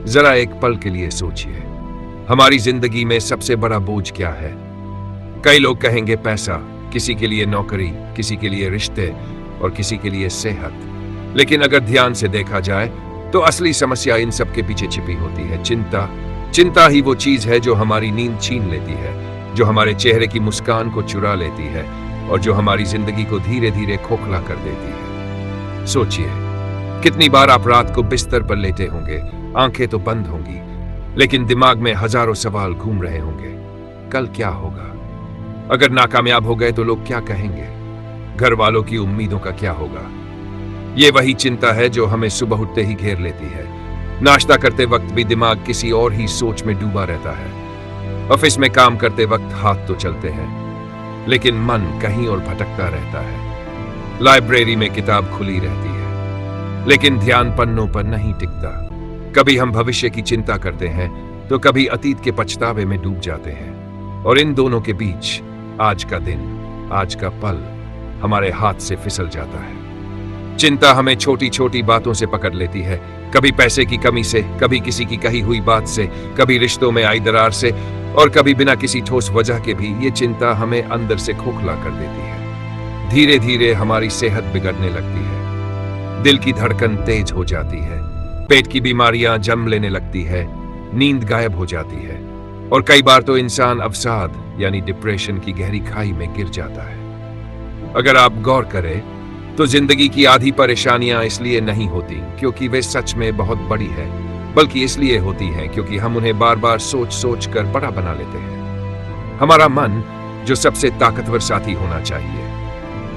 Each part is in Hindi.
जरा एक पल के लिए सोचिए, हमारी जिंदगी में सबसे बड़ा बोझ क्या है? कई लोग कहेंगे पैसा, किसी के लिए नौकरी, किसी के लिए रिश्ते और किसी के लिए सेहत। लेकिन अगर ध्यान से देखा जाए तो असली समस्या इन सब के पीछे छिपी होती है चिंता। चिंता ही वो चीज है जो हमारी नींद छीन लेती है, जो हमारे चेहरे की मुस्कान को चुरा लेती है और जो हमारी जिंदगी को धीरे धीरे खोखला कर देती है। सोचिए, कितनी बार आप रात को बिस्तर पर लेटे होंगे, आंखें तो बंद होंगी, लेकिन दिमाग में हजारों सवाल घूम रहे होंगे। कल क्या होगा? अगर नाकामयाब हो गए तो लोग क्या कहेंगे? घर वालों की उम्मीदों का क्या होगा? ये वही चिंता है जो हमें सुबह उठते ही घेर लेती है। नाश्ता करते वक्त भी दिमाग किसी और ही सोच में डूबा रहता है। ऑफिस में काम करते वक्त हाथ तो चलते हैं, लेकिन मन कहीं और भटकता रहता है। लाइब्रेरी में किताब खुली रहती है, लेकिन ध्यान पन्नों पर नहीं टिकता। कभी हम भविष्य की चिंता करते हैं तो कभी अतीत के पछतावे में डूब जाते हैं, और इन दोनों के बीच आज का दिन, आज का पल हमारे हाथ से फिसल जाता है। चिंता हमें छोटी छोटी बातों से पकड़ लेती है, कभी पैसे की कमी से, कभी किसी की कही हुई बात से, कभी रिश्तों में आई दरार से, और कभी बिना किसी ठोस वजह के भी। ये चिंता हमें अंदर से खोखला कर देती है। धीरे धीरे हमारी सेहत बिगड़ने लगती है, दिल की धड़कन तेज हो जाती है, पेट की बीमारियां जन्म लेने लगती है, नींद गायब हो जाती है, और कई बार तो इंसान अवसाद यानी डिप्रेशन की गहरी खाई में गिर जाता है। अगर आप गौर करें तो जिंदगी की आधी परेशानियां इसलिए नहीं होती क्योंकि वे सच में बहुत बड़ी है, बल्कि इसलिए होती हैं क्योंकि हम उन्हें बार बार सोच सोच कर बड़ा बना लेते हैं। हमारा मन, जो सबसे ताकतवर साथी होना चाहिए,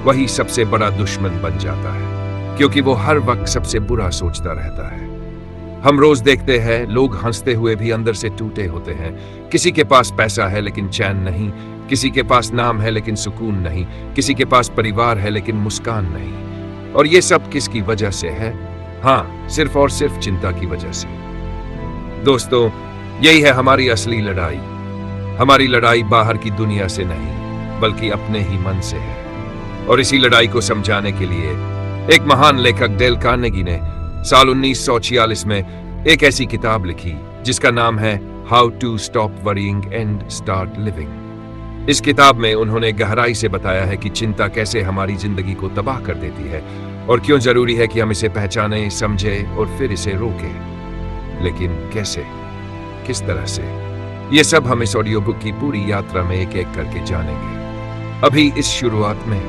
वही सबसे बड़ा दुश्मन बन जाता है, क्योंकि वो हर वक्त सबसे बुरा सोचता रहता है। हम रोज देखते हैं लोग हंसते हुए भी अंदर से टूटे होते हैं। किसी के पास पैसा है लेकिन चैन नहीं, किसी के पास नाम है लेकिन सुकून नहीं, किसी के पास परिवार है लेकिन मुस्कान नहीं। और ये सब किसकी वजह से है? हाँ, सिर्फ और सिर्फ चिंता की वजह से। दोस्तों, यही है हमारी असली लड़ाई। हमारी लड़ाई बाहर की दुनिया से नहीं, बल्कि अपने ही मन से है। और इसी लड़ाई को समझाने के लिए एक महान लेखक डेल कार्नेगी ने साल 1946 में एक ऐसी किताब लिखी जिसका नाम है how to stop worrying and start living. इस किताब में उन्होंने गहराई से बताया है कि चिंता कैसे हमारी जिंदगी को तबाह कर देती है और क्यों जरूरी है कि हम इसे पहचानें, समझें और फिर इसे रोकें। लेकिन कैसे, किस तरह से, ये सब हम इस ऑडियो बुक की पूरी यात्रा में एक एक करके जानेंगे। अभी इस शुरुआत में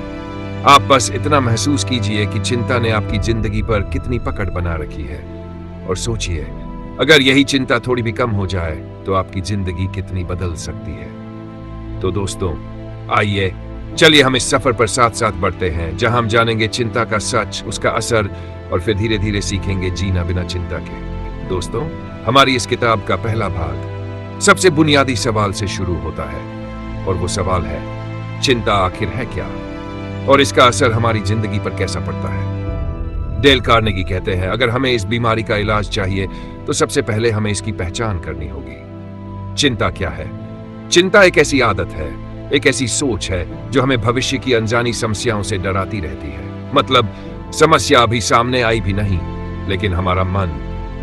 आप बस इतना महसूस कीजिए कि चिंता ने आपकी जिंदगी पर कितनी पकड़ बना रखी है, और सोचिए, अगर यही चिंता थोड़ी भी कम हो जाए तो आपकी जिंदगी कितनी बदल सकती है। तो दोस्तों, आइए चलिए हम इस सफर पर साथ साथ बढ़ते हैं, जहां हम जानेंगे चिंता का सच, उसका असर, और फिर धीरे धीरे सीखेंगे जीना बिना चिंता के। दोस्तों, हमारी इस किताब का पहला भाग सबसे बुनियादी सवाल से शुरू होता है, और वो सवाल है, चिंता आखिर है क्या और इसका असर हमारी जिंदगी पर कैसा पड़ता है। डेल कार्नेगी कहते हैं, अगर हमें इस बीमारी का इलाज चाहिए तो सबसे पहले हमें इसकी पहचान करनी होगी। चिंता क्या है? चिंता एक ऐसी आदत है, एक ऐसी सोच है जो हमें भविष्य की अनजानी समस्याओं से डराती रहती है। मतलब समस्या अभी सामने आई भी नहीं, लेकिन हमारा मन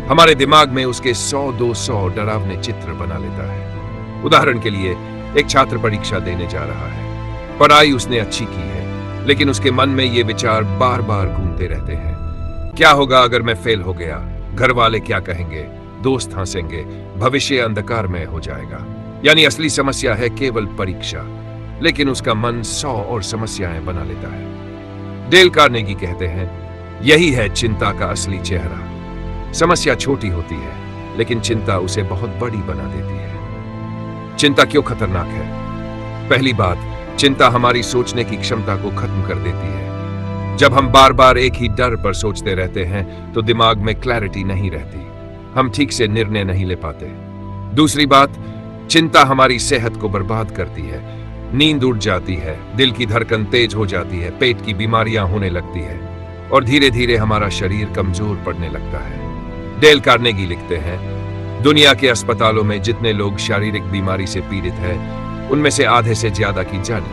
हमारे दिमाग में उसके 100-200 डरावने चित्र बना लेता है। उदाहरण के लिए, एक छात्र परीक्षा देने जा रहा है, पढ़ाई उसने अच्छी की है, लेकिन उसके मन में ये विचार बार बार घूमते रहते हैं। क्या होगा अगर मैं फेल हो गया? घर वाले क्या कहेंगे? दोस्त हंसेंगे, भविष्य अंधकारमय हो जाएगा। यानी असली समस्या है केवल परीक्षा, लेकिन उसका मन 100 और समस्याएं बना लेता है। डेल कार्नेगी कहते हैं, यही है चिंता का असली चेहरा। समस्या छोटी होती है, लेकिन चिंता उसे बहुत बड़ी बना देती है। चिंता क्यों खतरनाक है? पहली बात, चिंता हमारी सोचने की क्षमता को खत्म कर देती है। जब हम बार बार एक ही डर पर सोचते रहते हैं तो दिमाग में क्लैरिटी नहीं रहती, हम ठीक से निर्णय नहीं ले पाते। दूसरी बात, चिंता हमारी सेहत को बर्बाद करती है। नींद उड़ जाती है, दिल की धड़कन तेज हो जाती है, पेट की बीमारियां होने लगती है, और धीरे धीरे हमारा शरीर कमजोर पड़ने लगता है। डेल कार्नेगी लिखते हैं, दुनिया के अस्पतालों में जितने लोग शारीरिक बीमारी से पीड़ित हैं, उनमें से आधे से ज्यादा की जड़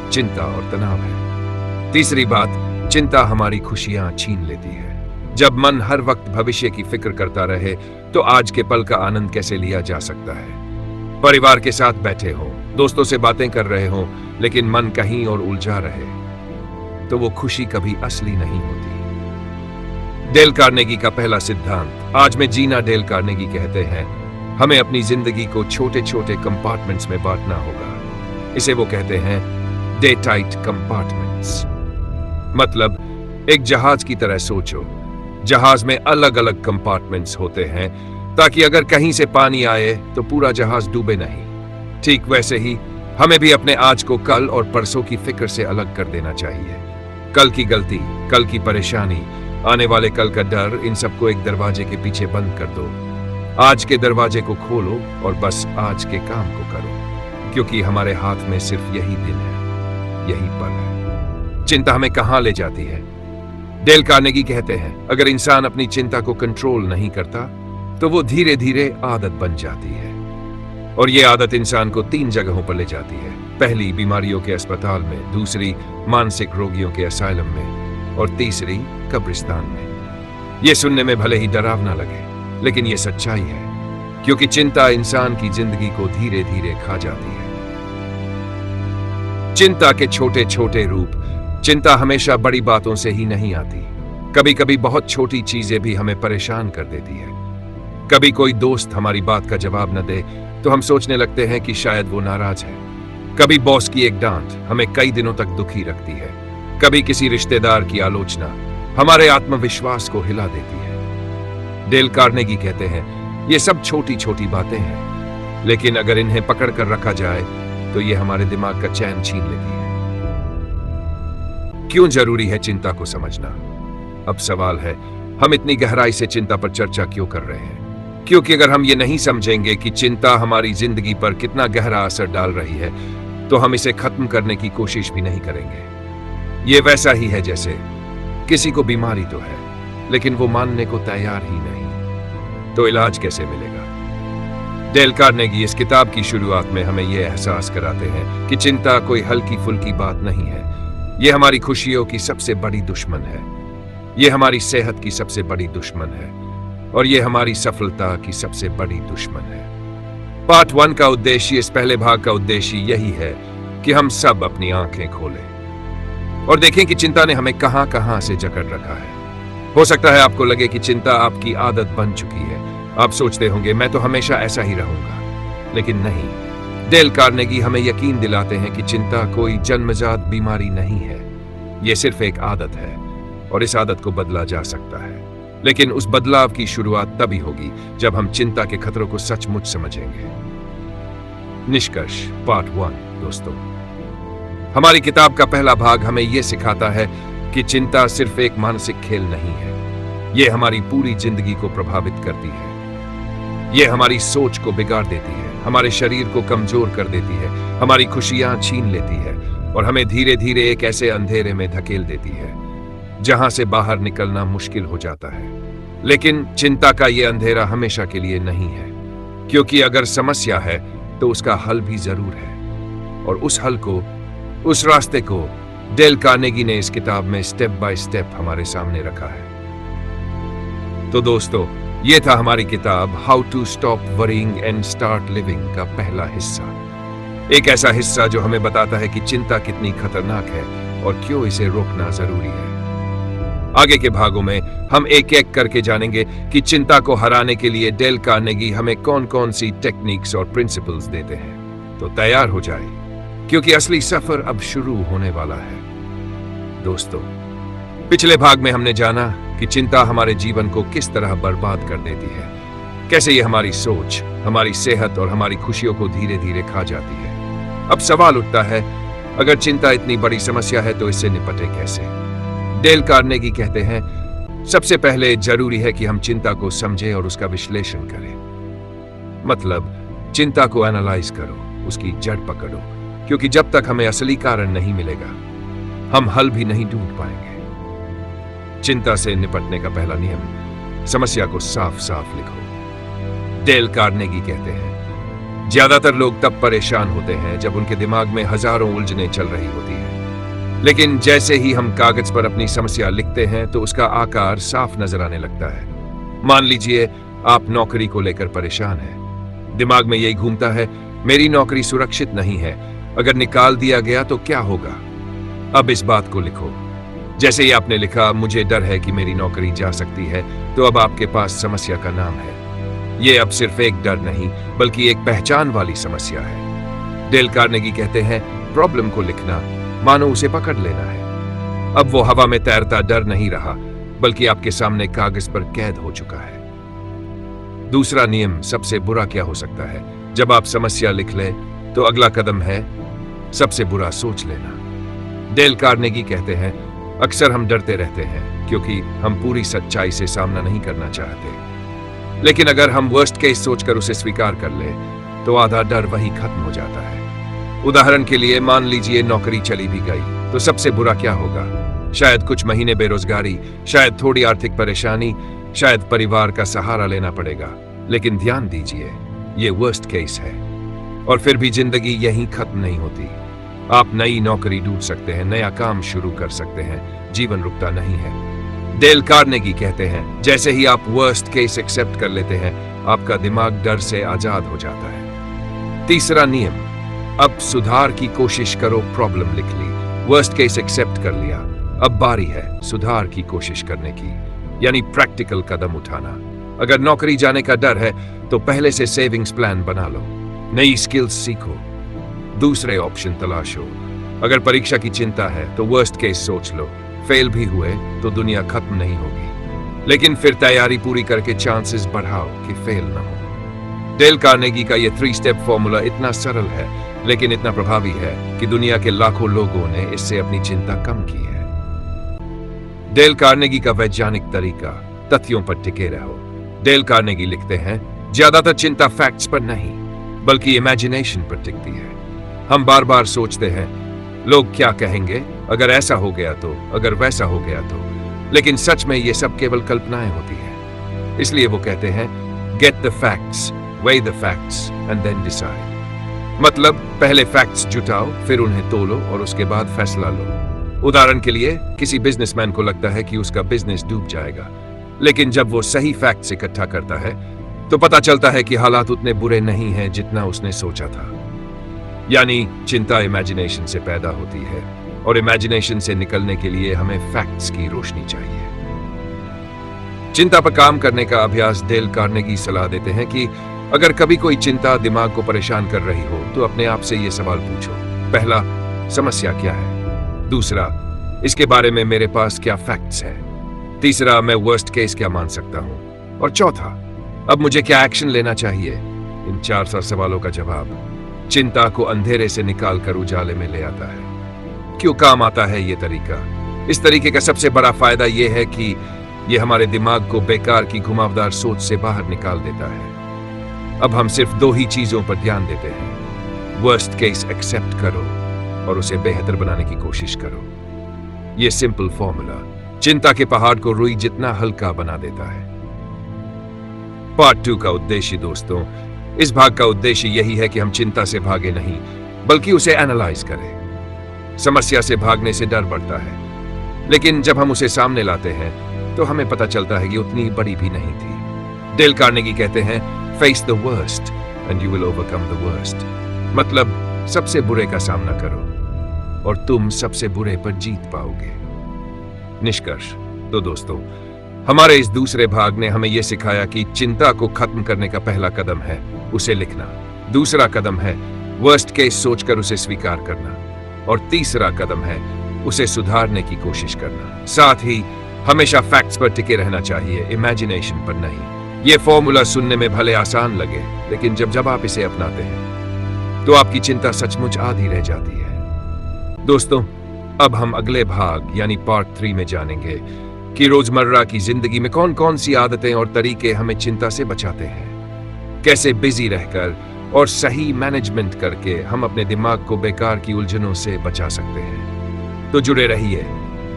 चिंता और तनाव है। तीसरी बात, चिंता हमारी खुशियां छीन लेती है। जब मन हर वक्त भविष्य की फिक्र करता रहे तो आज के पल का आनंद कैसे लिया जा सकता है। परिवार के साथ बैठे हो, दोस्तों से बातें कर रहे हो, लेकिन मन कहीं और उलझा रहे, तो वो खुशी कभी असली नहीं होती। डेल कार्नेगी का पहला सिद्धांत आज में जीना। डेल कार्नेगी कहते हैं हमें अपनी जिंदगी को छोटे छोटे कंपार्टमेंट्स में बांटना होगा। इसे वो कहते हैं डे टाइट कंपार्टमेंट्स। मतलब एक जहाज की तरह सोचो। जहाज में अलग अलग कंपार्टमेंट्स होते हैं ताकि अगर कहीं से पानी आए तो पूरा जहाज डूबे नहीं। ठीक वैसे ही हमें भी अपने आज को कल और परसों की फिक्र से अलग कर देना चाहिए। कल की गलती, कल की परेशानी, आने वाले कल का डर, इन सबको एक दरवाजे के पीछे बंद कर दो। आज के दरवाजे को खोलो और बस आज के काम को करो, क्योंकि हमारे हाथ में सिर्फ यही दिन है, यही पल है। चिंता हमें कहां ले जाती है? डेल कार्नेगी कहते हैं अगर इंसान अपनी चिंता को कंट्रोल नहीं करता तो वो धीरे धीरे आदत बन जाती है, और ये आदत इंसान को 3 जगहों पर ले जाती है। पहली, बीमारियों के अस्पताल में, दूसरी, मानसिक रोगियों के असाइलम में, और तीसरी, कब्रिस्तान में। ये सुनने में भले ही डरावना लगे, लेकिन ये सच्चाई है, क्योंकि चिंता इंसान की जिंदगी को धीरे धीरे खा जाती है। चिंता के छोटे छोटे रूप। चिंता हमेशा बड़ी बातों से ही नहीं आती। कभी कभी बहुत छोटी चीजें भी हमें परेशान कर देती है। कभी कोई दोस्त हमारी बात का जवाब न दे तो हम सोचने लगते हैं कि शायद वो नाराज है। कभी बॉस की एक डांट हमें कई दिनों तक दुखी रखती है। कभी किसी रिश्तेदार की आलोचना हमारे आत्मविश्वास को हिला देती है। डेल कार्नेगी कहते हैं ये सब छोटी छोटी बातें हैं, लेकिन अगर इन्हें पकड़ कर रखा जाए तो ये हमारे दिमाग का चैन छीन लेती है। क्यों जरूरी है चिंता को समझना? अब सवाल है, हम इतनी गहराई से चिंता पर चर्चा क्यों कर रहे हैं? क्योंकि अगर हम ये नहीं समझेंगे कि चिंता हमारी जिंदगी पर कितना गहरा असर डाल रही है, तो हम इसे खत्म करने की कोशिश भी नहीं करेंगे। ये वैसा ही है जैसे किसी को बीमारी तो है, लेकिन वो मानने को तैयार ही नहीं, तो इलाज कैसे मिलेगा? डेल कार्नेगी इस किताब की शुरुआत में हमें यह एहसास कराते हैं कि चिंता कोई हल्की फुल्की बात नहीं है। ये हमारी खुशियों की सबसे बड़ी दुश्मन है, ये हमारी सेहत की सबसे बड़ी दुश्मन है, और ये हमारी सफलता की सबसे बड़ी दुश्मन है। पार्ट 1 का उद्देश्य, इस पहले भाग का उद्देश्य यही है कि हम सब अपनी आंखें खोलें और देखें कि चिंता ने हमें कहां कहां से जकड़ रखा है। हो सकता है आपको लगे कि चिंता आपकी आदत बन चुकी है। आप सोचते होंगे मैं तो हमेशा ऐसा ही रहूंगा, लेकिन नहीं। डेल कार्नेगी हमें यकीन दिलाते हैं कि चिंता कोई जन्मजात बीमारी नहीं है, यह सिर्फ एक आदत है, और इस आदत को बदला जा सकता है। लेकिन उस बदलाव की शुरुआत तभी होगी जब हम चिंता के खतरों को सचमुच समझेंगे। निष्कर्ष पार्ट 1। दोस्तों, हमारी किताब का पहला भाग हमें यह सिखाता है कि चिंता सिर्फ एक मानसिक खेल नहीं है, यह हमारी पूरी जिंदगी को प्रभावित करती है। यह हमारी सोच को बिगाड़ देती है, हमारे शरीर को कमजोर कर देती है, हमारी खुशियां छीन लेती है, और हमें धीरे धीरे एक ऐसे अंधेरे में धकेल देती है जहां से बाहर निकलना मुश्किल हो जाता है। लेकिन चिंता का यह अंधेरा हमेशा के लिए नहीं है, क्योंकि अगर समस्या है तो उसका हल भी जरूर है, और उस हल को, उस रास्ते को डेल कार्नेगी ने इस किताब में स्टेप बाय स्टेप हमारे सामने रखा है। तो दोस्तों, यह था हमारी किताब how to stop worrying and start living का पहला हिस्सा। एक ऐसा हिस्सा जो हमें बताता है कि चिंता कितनी खतरनाक है और क्यों इसे रोकना जरूरी है। आगे के भागों में हम एक एक करके जानेंगे कि चिंता को हराने के लिए डेल कार्नेगी हमें कौन कौन सी टेक्निक्स और प्रिंसिपल्स देते हैं। तो तैयार हो जाए, क्योंकि असली सफर अब शुरू होने वाला है। दोस्तों, पिछले भाग में हमने जाना कि चिंता हमारे जीवन को किस तरह बर्बाद कर देती है, कैसे ये हमारी सोच, हमारी सेहत और हमारी खुशियों को धीरे धीरे खा जाती है। अब सवाल उठता है, अगर चिंता इतनी बड़ी समस्या है तो इससे निपटे कैसे? डेल कार्नेगी कहते हैं सबसे पहले जरूरी है कि हम चिंता को समझें और उसका विश्लेषण करें। मतलब चिंता को एनालाइज करो, उसकी जड़ पकड़ो, क्योंकि जब तक हमें असली कारण नहीं मिलेगा हम हल भी नहीं ढूंढ पाएंगे। चिंता से निपटने का पहला नियम, समस्या को साफ साफ लिखो। डेल कार्नेगी कहते हैं ज्यादातर लोग तब परेशान होते हैं जब उनके दिमाग में हजारों उलझनें चल रही होती हैं। लेकिन जैसे ही हम कागज पर अपनी समस्या लिखते हैं तो उसका आकार साफ नजर आने लगता है। मान लीजिए आप नौकरी को लेकर परेशान हैं। दिमाग में यही घूमता है, मेरी नौकरी सुरक्षित नहीं है, अगर निकाल दिया गया तो क्या होगा। अब इस बात को लिखो। जैसे ही आपने लिखा, मुझे डर है कि मेरी नौकरी जा सकती है, तो अब आपके पास समस्या का नाम है। ये अब सिर्फ एक डर नहीं, बल्कि एक पहचान वाली समस्या है। डेल कार्नेगी कहते हैं, प्रॉब्लम को लिखना मानो उसे पकड़ लेना है। अब वो हवा में तैरता डर नहीं रहा, बल्कि आपके सामने कागज पर कैद हो चुका है। दूसरा नियम, सबसे बुरा क्या हो सकता है। जब आप समस्या लिख लें तो अगला कदम है सबसे बुरा सोच लेना। डेल कार्नेगी कहते हैं, अक्सर हम डरते रहते हैं क्योंकि हम पूरी सच्चाई से सामना नहीं करना चाहते। लेकिन अगर हम वर्स्ट केस सोचकर उसे स्वीकार कर ले तो आधा डर वही खत्म हो जाता है। उदाहरण के लिए, मान लीजिए नौकरी चली भी गई तो सबसे बुरा क्या होगा। शायद कुछ महीने बेरोजगारी, शायद थोड़ी आर्थिक परेशानी, शायद परिवार का सहारा लेना पड़ेगा। लेकिन ध्यान दीजिए, ये वर्स्ट केस है। और फिर भी जिंदगी यहीं खत्म नहीं होती। आप नई नौकरी ढूंढ सकते हैं, नया काम शुरू कर सकते हैं, जीवन रुकता नहीं है। डेल कार्नेगी कहते हैं, जैसे ही आप वर्स्ट केस एक्सेप्ट कर लेते हैं, आपका दिमाग डर से आजाद हो जाता है। तीसरा नियम, अब सुधार की कोशिश करो। प्रॉब्लम लिख ली, वर्स्ट केस एक्सेप्ट कर लिया, अब बारी है सुधार की कोशिश करने की, यानी प्रैक्टिकल कदम उठाना। अगर नौकरी जाने का डर है तो पहले से सेविंग्स प्लान बना लो, नई स्किल्स सीखो, दूसरे ऑप्शन तलाशो। अगर परीक्षा की चिंता है तो वर्स्ट केस सोच लो, फेल भी हुए तो दुनिया खत्म नहीं होगी, लेकिन फिर तैयारी पूरी करके चांसेस बढ़ाओ कि फेल ना हो। डेल कार्नेगी का यह 3 स्टेप फॉर्मूला इतना सरल है लेकिन इतना प्रभावी है कि दुनिया के लाखों लोगों ने इससे अपनी चिंता कम की है। डेल कार्नेगी का वैज्ञानिक तरीका, तथ्यों पर टिके रहो। डेल कार्नेगी लिखते हैं, ज्यादातर चिंता फैक्ट्स पर नहीं बल्कि इमेजिनेशन पर टिकती है। हम बार बार सोचते हैं, लोग क्या कहेंगे, अगर ऐसा हो गया तो, अगर वैसा हो गया तो। लेकिन सच में ये सब केवल कल्पनाएं होती है। इसलिए वो कहते हैं, get the facts, weigh the facts and then decide। मतलब पहले फैक्ट्स जुटाओ, फिर उन्हें तोलो और उसके बाद फैसला लो। उदाहरण के लिए, किसी बिजनेसमैन को लगता है कि उसका बिजनेस डूब जाएगा, लेकिन जब वो सही फैक्ट्स इकट्ठा करता है तो पता चलता है कि हालात उतने बुरे नहीं हैं जितना उसने सोचा था। यानी चिंता इमेजिनेशन से पैदा होती है और इमेजिनेशन से निकलने के लिए हमें फैक्ट्स की रोशनी चाहिए। चिंता पर काम करने का अभ्यास, डेल कार्नेगी सलाह देते हैं कि अगर कभी कोई चिंता दिमाग को परेशान कर रही हो तो अपने आप से ये सवाल पूछो। पहला, समस्या क्या है। दूसरा, इसके बारे में मेरे पास क्या फैक्ट्स हैं। तीसरा, मैं वर्स्ट केस क्या मान सकता हूं। और चौथा, अब मुझे क्या एक्शन लेना चाहिए। इन 4 सवालों का जवाब चिंता को अंधेरे से निकालकर उजाले में ले आता है। क्यों काम आता है ये तरीका? इस तरीके का सबसे बड़ा फायदा यह है कि यह हमारे दिमाग को बेकार की घुमावदार सोच से बाहर निकाल देता है। अब हम सिर्फ 2 ही चीजों पर ध्यान देते हैं, वर्स्ट केस एक्सेप्ट करो और उसे बेहतर बनाने की कोशिश करो। यह सिंपल फॉर्मूला चिंता के पहाड़ को रुई जितना हल्का बना देता है। पार्ट 2 का उद्देश्य दोस्तों, इस भाग का उद्देश्य यही है कि हम चिंता से भागे नहीं, बल्कि उसे एनालाइज करें। समस्या से भागने से डर बढ़ता है, लेकिन जब हम उसे सामने लाते हैं तो हमें पता चलता है कि उतनी बड़ी भी नहीं थी। डेल कार्नेगी कहते हैं, face the worst and you will overcome the worst. मतलब सबसे बुरे का सामना करो और तुम सबसे बुरे पर जीत पाओगे। निष्कर्ष, तो दोस्तों, हमारे इस दूसरे भाग ने हमें यह सिखाया कि चिंता को खत्म करने का पहला कदम है उसे लिखना, दूसरा कदम है वर्स्ट केस सोचकर उसे स्वीकार करना, और तीसरा कदम है उसे सुधारने की कोशिश करना। साथ ही हमेशा फैक्ट्स पर टिके रहना चाहिए, इमेजिनेशन पर नहीं। यह फॉर्मूला सुनने में भले आसान लगे, लेकिन जब आप इसे अपनाते हैं तो आपकी चिंता सचमुच आधी रह जाती है। दोस्तों, अब हम अगले भाग यानी पार्ट 3 में जानेंगे कि रोजमर्रा की जिंदगी में कौन कौन सी आदतें और तरीके हमें चिंता से बचाते हैं। कैसे बिजी रहकर और सही मैनेजमेंट करके हम अपने दिमाग को बेकार की उलझनों से बचा सकते हैं। तो जुड़े रहिए,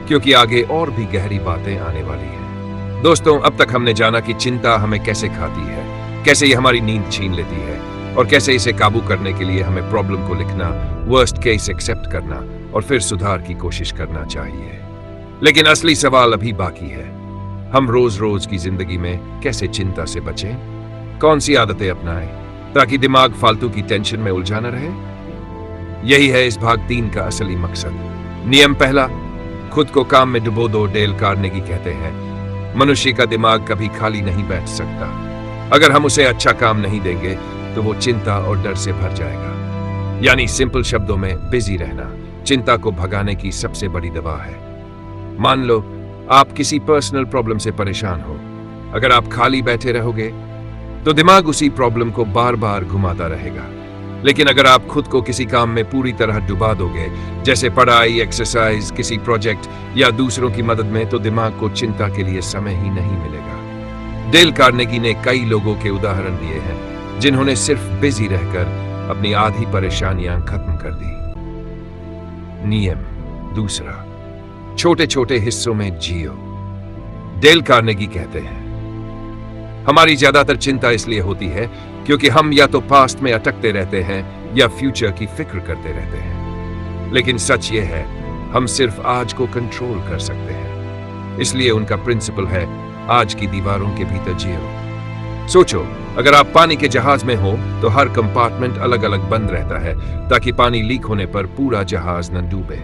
क्योंकि आगे और भी गहरी बातें आने वाली हैं। दोस्तों, अब तक हमने जाना कि चिंता हमें कैसे खाती है, कैसे ये हमारी नींद छीन लेती है और कैसे इसे काबू करने के लिए हमें प्रॉब्लम को लिखना, वर्स्ट केस एक्सेप्ट करना और फिर सुधार की कोशिश करना चाहिए। लेकिन असली सवाल अभी बाकी है। हम रोज रोज की जिंदगी में कैसे चिंता से बचें? कौन सी आदतें अपनाएं ताकि दिमाग फालतू की टेंशन में उलझा न रहे? यही है इस भाग 3 का असली मकसद। नियम पहला, खुद को काम में डुबो दो। डेल कार्नेगी कहते हैं, मनुष्य का दिमाग कभी खाली नहीं बैठ सकता। अगर हम उसे अच्छा काम नहीं देंगे तो वो चिंता और डर से भर जाएगा। यानी सिंपल शब्दों में, बिजी रहना चिंता को भगाने की सबसे बड़ी दवा है। मान लो आप किसी पर्सनल प्रॉब्लम से परेशान हो। अगर आप खाली बैठे रहोगे तो दिमाग उसी प्रॉब्लम को बार बार घुमाता रहेगा। लेकिन अगर आप खुद को किसी काम में पूरी तरह डुबा दोगे, जैसे पढ़ाई, एक्सरसाइज, किसी प्रोजेक्ट या दूसरों की मदद में, तो दिमाग को चिंता के लिए समय ही नहीं मिलेगा। डेल कार्नेगी ने कई लोगों के उदाहरण दिए हैं जिन्होंने सिर्फ बिजी रहकर अपनी आधी परेशानियां खत्म कर दी। नियम दूसरा, छोटे छोटे हिस्सों में जियो। डेल कार्नेगी कहते हैं, हमारी ज्यादातर चिंता इसलिए होती है क्योंकि हम या तो पास्ट में अटकते रहते हैं या फ्यूचर की फिक्र करते रहते हैं। लेकिन सच ये है, हम सिर्फ आज को कंट्रोल कर सकते हैं। इसलिए उनका प्रिंसिपल है, आज की दीवारों के भीतर जियो। सोचो, अगर आप पानी के जहाज में हो तो हर कंपार्टमेंट अलग अलग बंद रहता है ताकि पानी लीक होने पर पूरा जहाज न डूबे।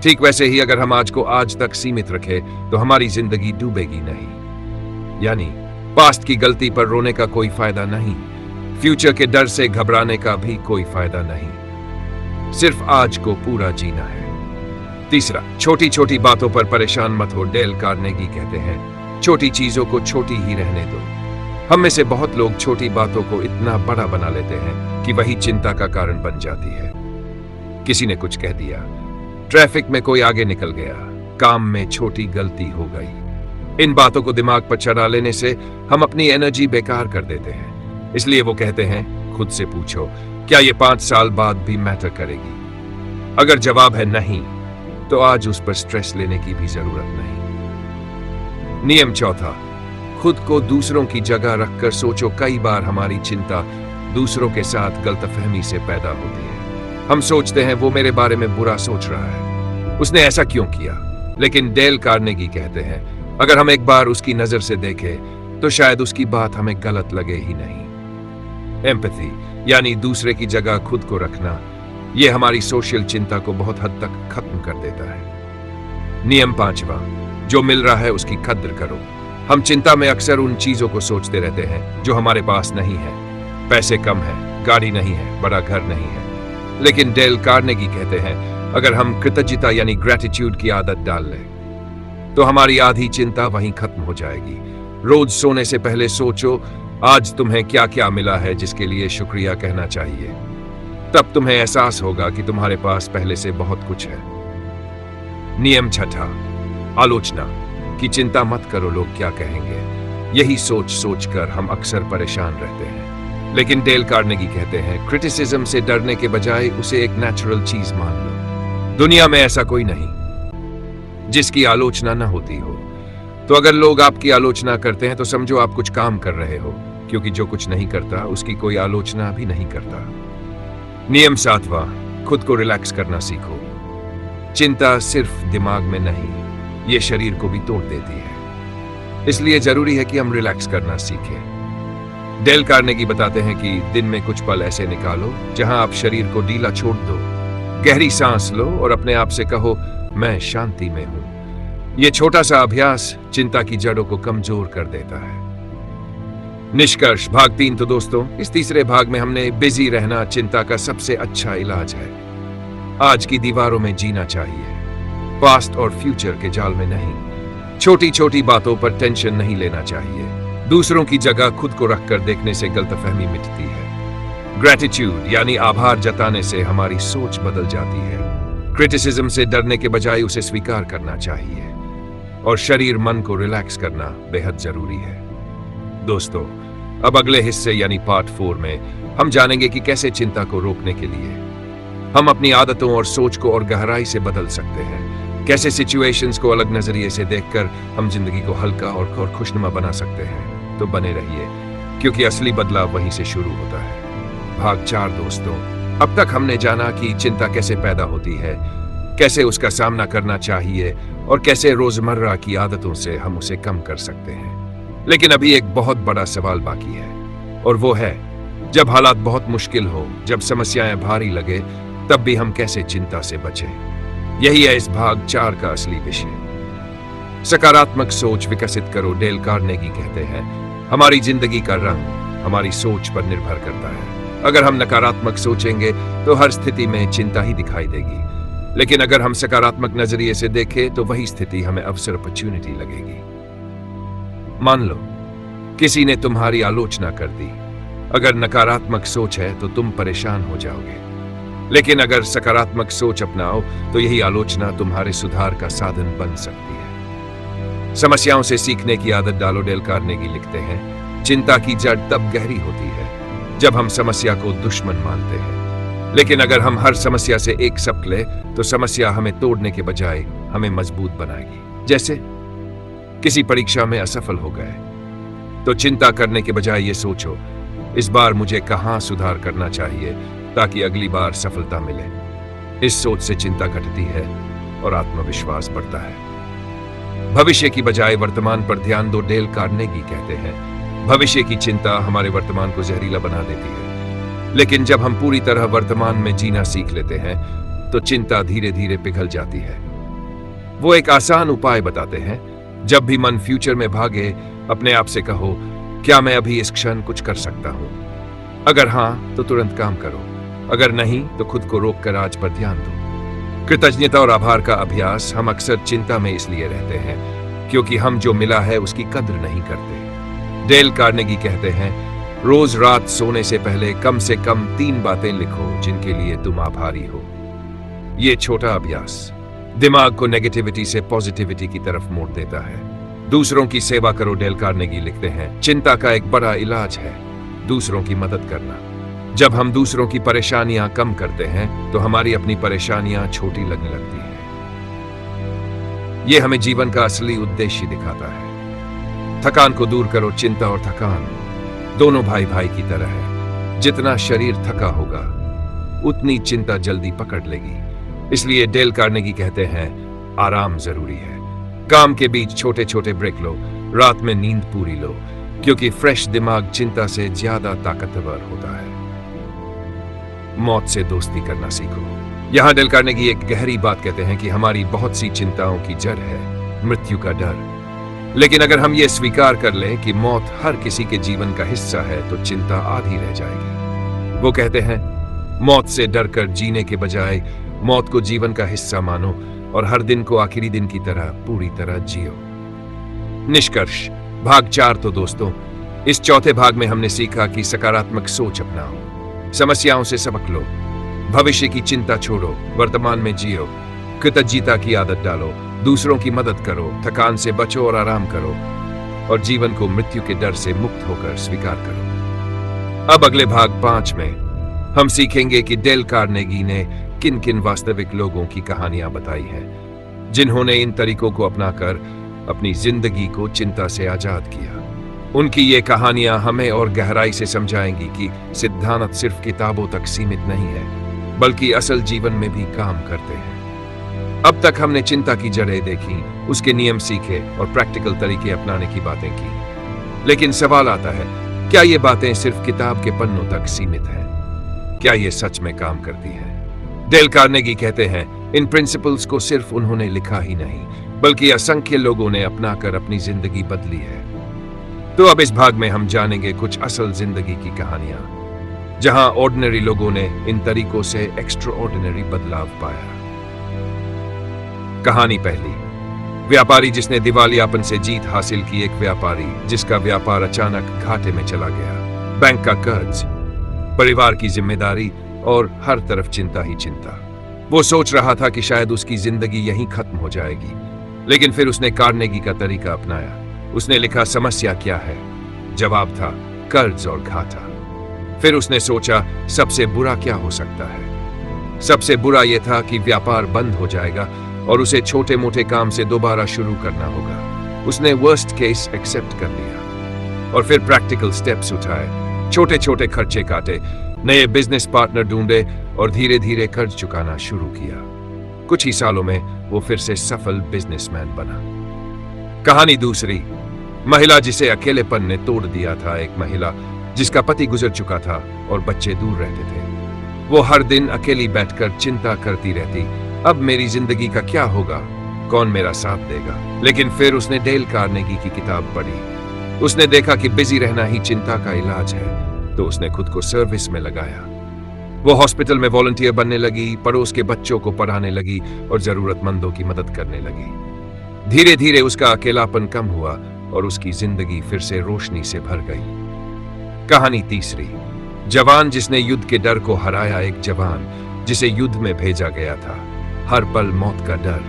ठीक वैसे ही अगर हम आज को आज तक सीमित रखें तो हमारी जिंदगी डूबेगी नहीं। यानी पास्ट की गलती पर रोने का कोई फायदा नहीं, फ्यूचर के डर से घबराने का भी कोई फायदा नहीं। सिर्फ आज को पूरा जीना है। तीसरा, छोटी छोटी बातों पर परेशान मत हो। डेल कार्नेगी कहते हैं, छोटी चीजों को छोटी ही रहने दो। हम में से बहुत लोग छोटी बातों को इतना बड़ा बना लेते हैं कि वही चिंता का कारण बन जाती है। किसी ने कुछ कह दिया, ट्रैफिक में कोई आगे निकल गया, काम में छोटी गलती हो गई। इन बातों को दिमाग पर चढ़ा लेने से हम अपनी एनर्जी बेकार कर देते हैं। इसलिए वो कहते हैं, खुद से पूछो, क्या ये 5 साल बाद भी मैटर करेगी? अगर जवाब है नहीं, तो आज उस पर स्ट्रेस लेने की भी जरूरत नहीं। नियम चौथा, खुद को दूसरों की जगह रखकर सोचो। कई बार हमारी चिंता दूसरों के साथ गलतफहमी से पैदा होती है। हम सोचते हैं वो मेरे बारे में बुरा सोच रहा है, उसने ऐसा क्यों किया? लेकिन डेल कार्नेगी कहते हैं, अगर हम एक बार उसकी नजर से देखें तो शायद उसकी बात हमें गलत लगे ही नहीं। एम्पैथी यानी दूसरे की जगह खुद को रखना, यह हमारी सोशल चिंता को बहुत हद तक खत्म कर देता है। नियम पांचवा, जो मिल रहा है उसकी कद्र करो। हम चिंता में अक्सर उन चीजों को सोचते रहते हैं जो हमारे पास नहीं है। पैसे कम है, गाड़ी नहीं है, बड़ा घर नहीं है। लेकिन डेल कार्नेगी कहते हैं, अगर हम कृतज्ञता यानी ग्रेटिट्यूड की आदत डाल लें तो हमारी आधी चिंता वहीं खत्म हो जाएगी। रोज सोने से पहले सोचो, आज तुम्हें क्या क्या मिला है जिसके लिए शुक्रिया कहना चाहिए। तब तुम्हें एहसास होगा कि तुम्हारे पास पहले से बहुत कुछ है। नियम छठा, आलोचना की चिंता मत करो, लोग क्या कहेंगे। यही सोच सोच कर हम अक्सर परेशान रहते हैं। लेकिन डेल कार्नेगी कहते हैं, क्रिटिसिज्म से डरने के बजाय उसे एक नेचुरल चीज मान लो। दुनिया में ऐसा कोई नहीं जिसकी आलोचना न होती हो। तो अगर लोग आपकी आलोचना करते हैं तो समझो आप कुछ काम कर रहे हो, क्योंकि जो कुछ नहीं करता उसकी कोई आलोचना भी नहीं करता। नियम सातवां, खुद को रिलैक्स करना सीखो। चिंता सिर्फ दिमाग में नहीं, ये शरीर को भी तोड़ देती है। इसलिए जरूरी है कि हम रिलैक्स करना सीखें। डेल कार्नेगी बताते हैं कि दिन में कुछ पल ऐसे निकालो जहां आप शरीर को ढीला छोड़ दो, गहरी सांस लो और अपने आप से कहो, मैं शांति में हूं। यह छोटा सा अभ्यास चिंता की जड़ों को कमजोर कर देता है। निष्कर्ष, भाग 3। तो दोस्तों, इस तीसरे भाग में हमने बिजी रहना चिंता का सबसे अच्छा इलाज है। आज की दीवारों में जीना चाहिए, पास्ट और फ्यूचर के जाल में नहीं। छोटी छोटी बातों पर टेंशन नहीं लेना चाहिए। दूसरों की जगह खुद को रखकर देखने से गलतफहमी मिटती है। ग्रेटिट्यूड यानी आभार जताने से हमारी सोच बदल जाती है। क्रिटिसिज्म से डरने के बजाय उसे स्वीकार करना चाहिए। और शरीर मन को रिलैक्स करना बेहद जरूरी है। दोस्तों, अब अगले हिस्से यानी पार्ट 4 में हम जानेंगे कि कैसे चिंता को रोकने के लिए हम अपनी आदतों और सोच को और गहराई से बदल सकते हैं। कैसे सिचुएशंस को अलग नजरिए से देखकर हम जिंदगी को हल्का और खुशनुमा बना सकते हैं। तो बने रहिए, क्योंकि असली बदलाव वहीं से शुरू होता है। भाग 4। दोस्तों, अब तक हमने जाना कि चिंता कैसे पैदा होती है, कैसे उसका सामना करना चाहिए और कैसे रोजमर्रा की आदतों से हम उसे कम कर सकते हैं। लेकिन अभी एक बहुत बड़ा सवाल बाकी है, और वो है, जब हालात बहुत मुश्किल हो, जब समस्याएं भारी लगे, तब भी हम कैसे चिंता से बचें। यही है इस भाग 4 का असली विषय। सकारात्मक सोच विकसित करो। डेल कार्नेगी कहते हैं, हमारी जिंदगी का रंग हमारी सोच पर निर्भर करता है। अगर हम नकारात्मक सोचेंगे तो हर स्थिति में चिंता ही दिखाई देगी, लेकिन अगर हम सकारात्मक नजरिए से देखें तो वही स्थिति हमें अवसर, अपॉर्चुनिटी लगेगी। मान लो किसी ने तुम्हारी आलोचना कर दी। अगर नकारात्मक सोच है तो तुम परेशान हो जाओगे, लेकिन अगर सकारात्मक सोच अपनाओ तो यही आलोचना तुम्हारे सुधार का साधन बन सकती है। समस्याओं से सीखने की आदत डालो। डेल कार्नेगी लिखते हैं, चिंता की जड़ तब गहरी होती है जब हम समस्या को दुश्मन मानते हैं, लेकिन अगर हम हर समस्या से एक सबक ले तो समस्या हमें तोड़ने के बजाय हमें मजबूत बनाएगी। जैसे किसी परीक्षा में असफल हो गए तो चिंता करने के बजाय ये सोचो, इस बार मुझे कहां सुधार करना चाहिए ताकि अगली बार सफलता मिले। इस सोच से चिंता घटती है और आत्मविश्वास बढ़ता है। भविष्य की बजाय वर्तमान पर ध्यान दो। डेल कार्नेगी कहते हैं, भविष्य की चिंता हमारे वर्तमान को जहरीला बना देती है, लेकिन जब हम पूरी तरह वर्तमान में जीना सीख लेते हैं तो चिंता धीरे धीरे पिघल जाती है। वो एक आसान उपाय बताते हैं, जब भी मन फ्यूचर में भागे, अपने आप से कहो, क्या मैं अभी इस क्षण कुछ कर सकता हूं? अगर हां तो तुरंत काम करो, अगर नहीं तो खुद को रोककर आज पर ध्यान दो। कृतज्ञता और आभार का अभ्यास। हम अक्सर चिंता में इसलिए रहते हैं क्योंकि हम जो मिला है उसकी कद्र नहीं करते। डेल कार्नेगी कहते हैं, रोज रात सोने से पहले कम से कम 3 बातें लिखो जिनके लिए तुम आभारी हो। ये छोटा अभ्यास दिमाग को नेगेटिविटी से पॉजिटिविटी की तरफ मोड़ देता है। दूसरों की सेवा करो। डेल कार्नेगी लिखते हैं, चिंता का एक बड़ा इलाज है दूसरों की मदद करना। जब हम दूसरों की परेशानियां कम करते हैं तो हमारी अपनी परेशानियां छोटी लगने लगती हैं। यह हमें जीवन का असली उद्देश्य दिखाता है। थकान को दूर करो। चिंता और थकान दोनों भाई भाई की तरह है। जितना शरीर थका होगा उतनी चिंता जल्दी पकड़ लेगी। इसलिए डेल कार्नेगी कहते हैं, आराम जरूरी है। काम के बीच छोटे छोटे ब्रेक लो। रात में नींद पूरी लो, क्योंकि फ्रेश दिमाग चिंता से ज्यादा ताकतवर होता है। मौत से दोस्ती करना सीखो। यहां डेल कार्नेगी एक गहरी बात कहते हैं कि हमारी बहुत सी चिंताओं की जड़ है मृत्यु का डर। लेकिन अगर हम ये स्वीकार कर लें कि मौत हर किसी के जीवन का हिस्सा है तो चिंता आधी रह जाएगी। वो कहते हैं, मौत से डरकर जीने के बजाय मौत को जीवन का हिस्सा मानो और हर दिन को आखिरी दिन की तरह पूरी तरह जियो। निष्कर्ष। भाग 4। तो दोस्तों, इस चौथे भाग में हमने सीखा कि सकारात्मक सोच अपनाओ, समस्याओं से सबक लो, भविष्य की चिंता छोड़ो, वर्तमान में जियो, कृतज्ञता की आदत डालो, दूसरों की मदद करो, थकान से बचो और आराम करो, और जीवन को मृत्यु के डर से मुक्त होकर स्वीकार करो। अब अगले भाग 5 में हम सीखेंगे कि डेल कार्नेगी ने किन किन वास्तविक लोगों की कहानियां बताई हैं जिन्होंने इन तरीकों को अपनाकर अपनी जिंदगी को चिंता से आजाद किया। उनकी ये कहानियां हमें और गहराई से समझाएंगी कि सिद्धांत सिर्फ किताबों तक सीमित नहीं है, बल्कि असल जीवन में भी काम करते हैं। अब तक हमने चिंता की जड़ें देखी, उसके नियम सीखे और प्रैक्टिकल तरीके अपनाने की बातें की। लेकिन सवाल आता है, क्या ये बातें सिर्फ किताब के पन्नों तक सीमित हैं? क्या ये सच में काम करती है? डेल कार्नेगी कहते हैं, इन प्रिंसिपल्स को सिर्फ उन्होंने लिखा ही नहीं, बल्कि असंख्य लोगों ने अपनाकर अपनी जिंदगी बदली है। तो अब इस भाग में हम जानेंगे कुछ असल जिंदगी की कहानियां, जहां ऑर्डिनरी लोगों ने इन तरीकों से एक्स्ट्रा ऑर्डिनरी बदलाव पाया। कहानी पहली, व्यापारी जिसने दिवालियापन से जीत हासिल की। एक व्यापारी जिसका व्यापार अचानक घाटे में चला गया। बैंक का कर्ज, परिवार की जिम्मेदारी और हर तरफ चिंता ही चिंता। वो सोच रहा था कि शायद उसकी जिंदगी यहीं खत्म हो जाएगी, लेकिन फिर उसने कार्नेगी का तरीका अपनाया। उसने लिखा, समस्या क्या है? जवाब था, कर्ज और घाटा। फिर उसने सोचा, सबसे बुरा क्या हो सकता है? सबसे बुरा यह था कि व्यापार बंद हो जाएगा और उसे छोटे मोटे काम से दोबारा शुरू करना होगा। उसने वर्स्ट केस एक्सेप्ट कर लिया और फिर प्रैक्टिकल स्टेप्स उठाए, छोटे छोटे खर्चे काटे, नए बिजनेस पार्टनर ढूंढे और धीरे धीरे कर्ज चुकाना शुरू किया। कुछ ही सालों में वो फिर से सफल बिजनेसमैन बना। कहानी दूसरी, महिला जिसे अकेलेपन ने तोड़ दिया था। एक महिला जिसका पति गुजर चुका था और बच्चे दूर रहते थे। वो हर दिन अकेली बैठकर चिंता करती रहती, अब मेरी जिंदगी का क्या होगा, कौन मेरा साथ देगा। लेकिन फिर उसने डेल कार्नेगी की किताब पढ़ी। उसने देखा कि बिजी रहना ही चिंता का इलाज है, तो उसने खुद को सर्विस में लगाया। वो हॉस्पिटल में वॉलंटियर बनने लगी, पड़ोस के बच्चों को पढ़ाने लगी और जरूरतमंदों की मदद करने लगी। धीरे धीरे उसका अकेलापन कम हुआ और उसकी जिंदगी फिर से रोशनी से भर गई। कहानी तीसरी, जवान जिसने युद्ध के डर को हराया। एक जवान जिसे युद्ध में भेजा गया था, हर पल मौत का डर,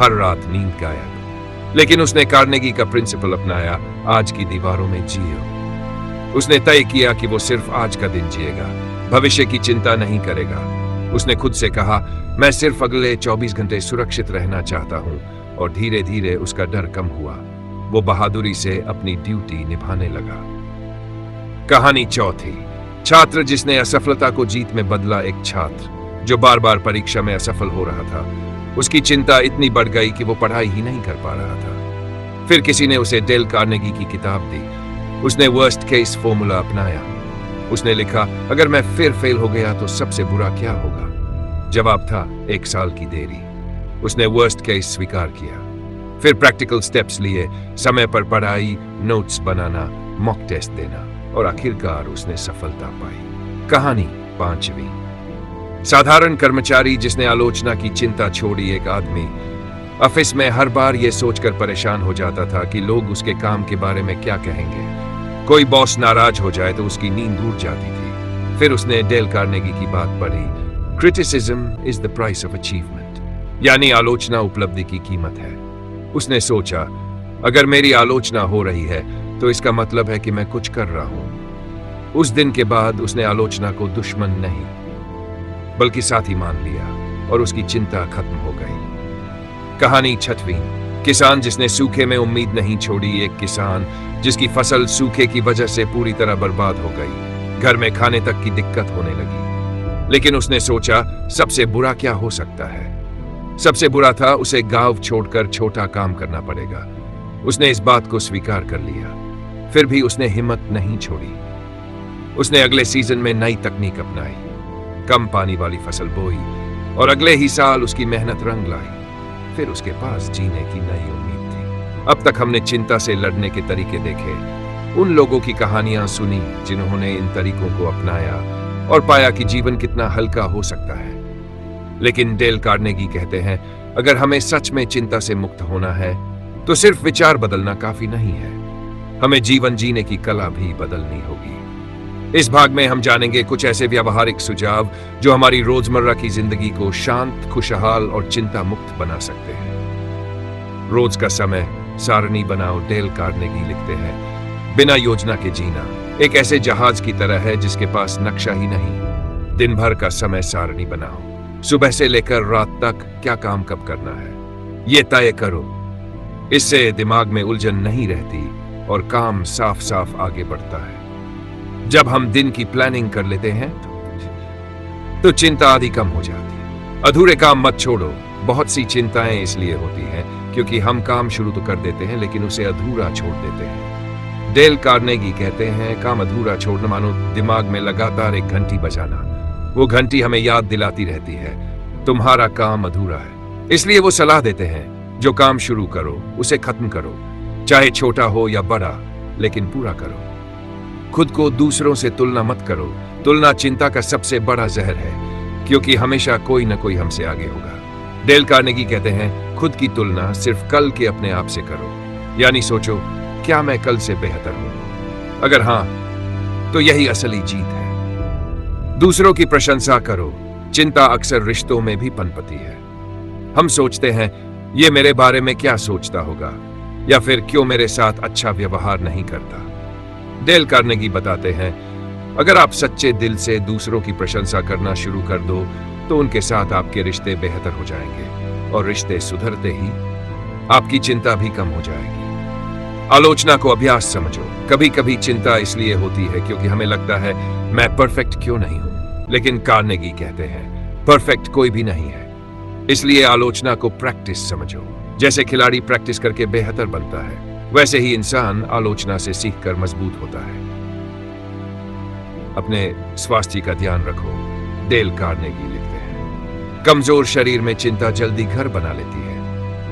हर रात नींद गायब। लेकिन उसने कार्नेगी का प्रिंसिपल अपनाया, आज की दीवारों में जियो। उसने तय किया कि वो सिर्फ आज का दिन जिएगा, भविष्य की चिंता नहीं करेगा। उसने खुद से कहा, मैं सिर्फ अगले 24 घंटे सुरक्षित रहना चाहता हूं, और धीरे धीरे उसका डर कम हुआ। वो बहादुरी से अपनी ड्यूटी निभाने लगा। कहानी चौथी, छात्र जिसने असफलता को जीत में बदला। एक छात्र जो बार बार परीक्षा में असफल हो रहा था, उसकी चिंता इतनी बढ़ गई कि वो पढ़ाई ही नहीं कर पा रहा था। फिर किसी ने उसे डेल कार्नेगी की किताब दी। उसने वर्स्ट केस फॉर्मूला अपनाया। उसने लिखा, अगर मैं फिर फेल हो गया तो सबसे बुरा क्या होगा। जवाब था 1 साल की देरी। उसने वर्स्ट केस स्वीकार किया, फिर प्रैक्टिकल स्टेप्स लिए, समय पर पढ़ाई, नोट्स बनाना, मॉक टेस्ट देना, और आखिरकार उसने सफलता पाई। कहानी पांचवी, साधारण कर्मचारी जिसने आलोचना की चिंता छोड़ी। एक आदमी ऑफिस में हर बार यह सोचकर परेशान हो जाता था कि लोग उसके काम के बारे में क्या कहेंगे। कोई बॉस नाराज हो जाए तो उसकी नींद उड़ जाती थी। फिर उसने डेल कार्नेगी की बात पढ़ी, criticism is the price of achievement, यानी आलोचना उपलब्धि की कीमत है। उसने सोचा, अगर मेरी आलोचना हो रही है तो इसका मतलब है कि मैं कुछ कर रहा हूं। उस दिन के बाद उसने आलोचना को दुश्मन नहीं बल्कि साथी मान लिया और उसकी चिंता खत्म हो गई। कहानी छठवीं, किसान जिसने सूखे में उम्मीद नहीं छोड़ी। एक किसान जिसकी फसल सूखे की वजह से पूरी तरह बर्बाद हो गई, घर में खाने तक की दिक्कत होने लगी। लेकिन उसने सोचा, सबसे बुरा क्या हो सकता है। सबसे बुरा था उसे गांव छोड़कर छोटा काम करना पड़ेगा। उसने इस बात को स्वीकार कर लिया। फिर भी उसने हिम्मत नहीं छोड़ी। उसने अगले सीजन में नई तकनीक अपनाई, कम पानी वाली फसल बोई, और अगले ही साल उसकी मेहनत रंग लाई। फिर उसके पास जीने की नई उम्मीद थी। अब तक हमने चिंता से लड़ने के तरीके देखे, उन लोगों की कहानियां सुनी जिन्होंने इन तरीकों को अपनाया और पाया कि जीवन कितना हल्का हो सकता है। लेकिन डेल कार्नेगी कहते हैं, अगर हमें सच में चिंता से मुक्त होना है तो सिर्फ विचार बदलना काफी नहीं है, हमें जीवन जीने की कला भी बदलनी होगी। इस भाग में हम जानेंगे कुछ ऐसे व्यावहारिक सुझाव जो हमारी रोजमर्रा की जिंदगी को शांत, खुशहाल और चिंता मुक्त बना सकते हैं। रोज का समय सारणी बनाओ। डेल कार्नेगी लिखते हैं, बिना योजना के जीना एक ऐसे जहाज की तरह है जिसके पास नक्शा ही नहीं। दिन भर का समय सारणी बनाओ। सुबह से लेकर रात तक क्या काम कब करना है, ये तय करो। इससे दिमाग में उलझन नहीं रहती और काम साफ साफ आगे बढ़ता है। जब हम दिन की प्लानिंग कर लेते हैं तो चिंता आधी कम हो जाती है। अधूरे काम मत छोड़ो। बहुत सी चिंताएं इसलिए होती हैं क्योंकि हम काम शुरू तो कर देते हैं लेकिन उसे अधूरा छोड़ देते हैं। डेल कार्नेगी कहते हैं, काम अधूरा छोड़ना मानो दिमाग में लगातार एक घंटी बजाना। वो घंटी हमें याद दिलाती रहती है तुम्हारा काम अधूरा है। इसलिए वो सलाह देते हैं, जो काम शुरू करो उसे खत्म करो, चाहे छोटा हो या बड़ा, लेकिन पूरा करो। खुद को दूसरों से तुलना मत करो। तुलना चिंता का सबसे बड़ा जहर है, क्योंकि हमेशा कोई ना कोई हमसे आगे होगा। डेल कार्नेगी कहते हैं, खुद की तुलना सिर्फ कल के अपने आप से करो, यानी सोचो, क्या मैं कल से बेहतर हूं? अगर हां, तो यही असली जीत है। दूसरों की प्रशंसा करो। चिंता अक्सर रिश्तों में भी पनपती है। हम सोचते हैं, ये मेरे बारे में क्या सोचता होगा, या फिर क्यों मेरे साथ अच्छा व्यवहार नहीं करता। डेल कार्नेगी बताते हैं, अगर आप सच्चे दिल से दूसरों की प्रशंसा करना शुरू कर दो तो उनके साथ आपके रिश्ते बेहतर हो जाएंगे, और रिश्ते सुधरते ही आपकी चिंता भी कम हो जाएगी। आलोचना को अभ्यास समझो। कभी कभी चिंता इसलिए होती है क्योंकि हमें लगता है, मैं परफेक्ट क्यों नहीं हूं। लेकिन कार्नेगी कहते हैं, परफेक्ट कोई भी नहीं है। इसलिए आलोचना को प्रैक्टिस समझो। जैसे खिलाड़ी प्रैक्टिस करके बेहतर बनता है, वैसे ही इंसान आलोचना से सीखकर मजबूत होता है। अपने स्वास्थ्य का ध्यान रखो। डेल कार्नेगी लिखते हैं, कमजोर शरीर में चिंता जल्दी घर बना लेती है।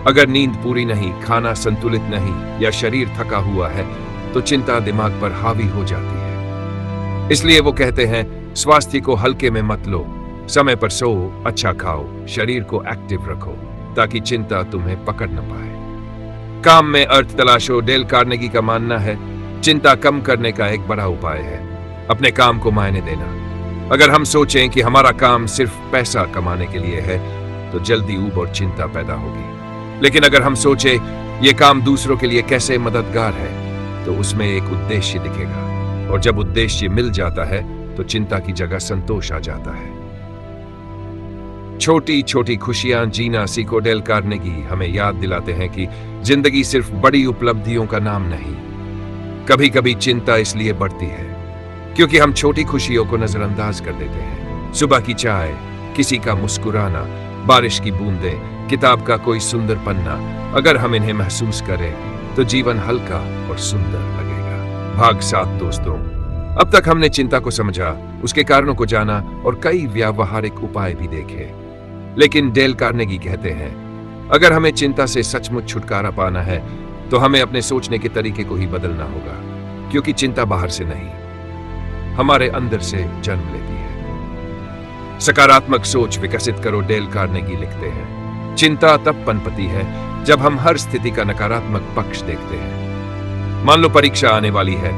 अगर नींद पूरी नहीं, खाना संतुलित नहीं या शरीर थका हुआ है तो चिंता दिमाग पर हावी हो जाती है। इसलिए वो कहते हैं, स्वास्थ्य को हल्के में मत लो, समय पर सो, अच्छा खाओ, शरीर को एक्टिव रखो ताकि चिंता तुम्हें पकड़ न पाए। काम में अर्थ तलाशो। डेल कार्नेगी का मानना है, चिंता कम करने का एक बड़ा उपाय है अपने काम को मायने देना। अगर हम सोचें कि हमारा काम सिर्फ पैसा कमाने के लिए है तो जल्दी ऊब और चिंता पैदा होगी। लेकिन अगर हम सोचें ये काम दूसरों के लिए कैसे मददगार है तो उसमें एक उद्देश्य दिखेगा, और जब उद्देश्य मिल जाता है तो चिंता की जगह संतोष आ जाता है। छोटी छोटी खुशियां जीना सीखो। डेल कार्नेगी हमें याद दिलाते हैं कि जिंदगी सिर्फ बड़ी उपलब्धियों का नाम नहीं। कभी कभी चिंता इसलिए बढ़ती है क्योंकि हम छोटी खुशियों को नजरअंदाज कर देते हैं। सुबह की चाय, किसी का मुस्कुराना, बारिश की बूंदें, किताब का कोई सुंदर पन्ना, अगर हम इन्हें महसूस करें तो जीवन हल्का और सुंदर लगेगा। भाग 7 दोस्तों, अब तक हमने चिंता को समझा, उसके कारणों को जाना और कई व्यावहारिक उपाय भी देखे। लेकिन डेल कार्नेगी कहते हैं, अगर हमें चिंता से सचमुच छुटकारा पाना है तो हमें अपने सोचने के तरीके को ही बदलना होगा, क्योंकि चिंता बाहर से नहीं, हमारे अंदर से जन्म लेती है। सकारात्मक सोच विकसित करो। डेल कार्नेगी लिखते हैं, चिंता तब पनपती है जब हम हर स्थिति का नकारात्मक पक्ष देखते हैं। मान लो परीक्षा आने वाली है,